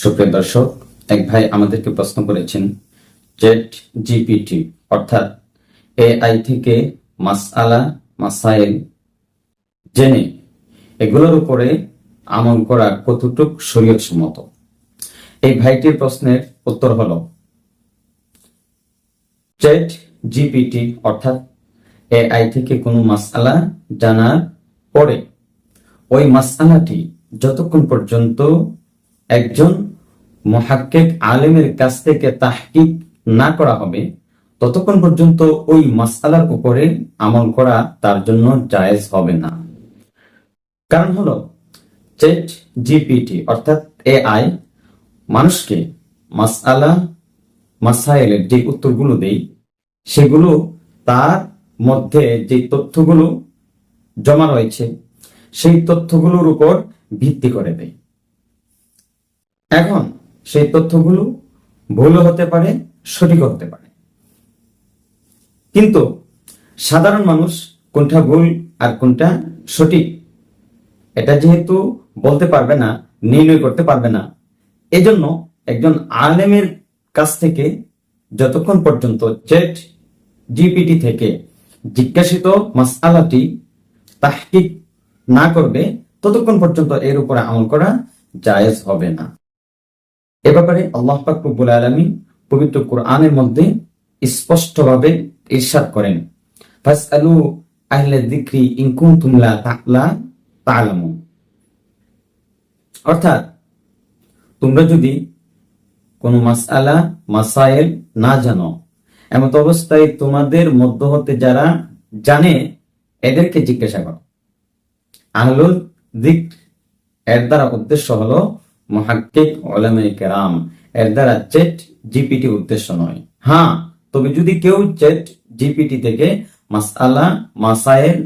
সুপ্রিয় দর্শক, এক ভাই আমাদেরকে প্রশ্ন করেছেন, চ্যাট জিপিটি অর্থাৎ এআই থেকে মাসআলা মাসাইল জেনে এগুলোর উপরে আমল করা কতটুক শরীয়ত সম্মত। এই ভাইটির প্রশ্নের উত্তর হলো, চ্যাট জিপিটি অর্থাৎ এআই থেকে কোনো মাসআলা জানার পরে ওই মাসআলাটি যতক্ষণ পর্যন্ত একজন মুহাক্কিক আলেমের কাছ থেকে তাহকিক না করা হবে ততক্ষণ পর্যন্ত ওই মাসআলার উপরে আমল করা তার জন্য জায়েজ হবে না। কারণ হলো, চ্যাট জিপিটি অর্থাৎ এআই মানুষকে মাসআলা মাসাইলের যে উত্তরগুলো দেয় সেগুলো তার মধ্যে যে তথ্যগুলো জমা রয়েছে সেই তথ্যগুলোর উপর ভিত্তি করে দেয়। এখন সেই তথ্যগুলো ভুলও হতে পারে, সঠিক হতে পারে, কিন্তু সাধারণ মানুষ কোনটা ভুল আর কোনটা সঠিক এটা যেহেতু বলতে পারবে না, নির্ণয় করতে পারবে না, এজন্য একজন আলেমের কাছ থেকে যতক্ষণ পর্যন্ত চ্যাট জিপিটি থেকে জিজ্ঞাসিত মাসআলাটি তাহকিক না করবে ততক্ষণ পর্যন্ত এর উপরে আমল করা জায়েজ হবে না। এ ব্যাপারে আল্লাহ পাক রব্বুল আলামিন পবিত্র কোরআনের মধ্যে স্পষ্টভাবে ইরশাদ করেন, ফাসআলু আহলা যিকরি ইন কুনতুম লা তা'লামুন। অর্থাৎ তোমরা যদি কোনো মাসআলা মাসাইল না জানো, এমত অবস্থায় তোমাদের মধ্য হতে যারা জানে এদেরকে জিজ্ঞাসা করো। আহলুল যিকর এর দ্বারা উদ্দেশ্য হলো মুহাক্কিক উলামায়ে কেরাম, এর দ্বারা চ্যাট জিপিটি উদ্দেশ্য নয়। হ্যাঁ, তবে যদি কেউ চ্যাট জিপিটি থেকে মাসআলা মাসাইল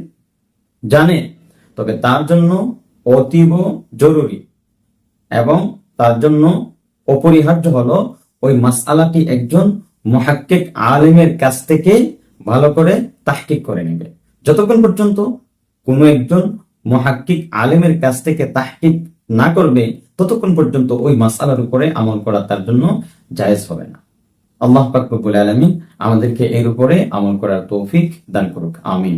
জানে তবে তার জন্য অতীব জরুরি এবং তার জন্য অপরিহার্য হলো ওই মাসআলাটি একজন মুহাক্কিক আলেমের কাছ থেকে ভালো করে তাহকিক করে নেবে। যতক্ষণ পর্যন্ত কোনো একজন মুহাক্কিক আলেমের কাছ থেকে তাহকিক না করবে ততক্ষণ পর্যন্ত ওই মাসআলার উপরে আমল করা তার জন্য জায়েজ হবে না। আল্লাহ পাক রব্বুল আলামিন আমাদেরকে এর উপরে আমল করার তৌফিক দান করুক, আমিন।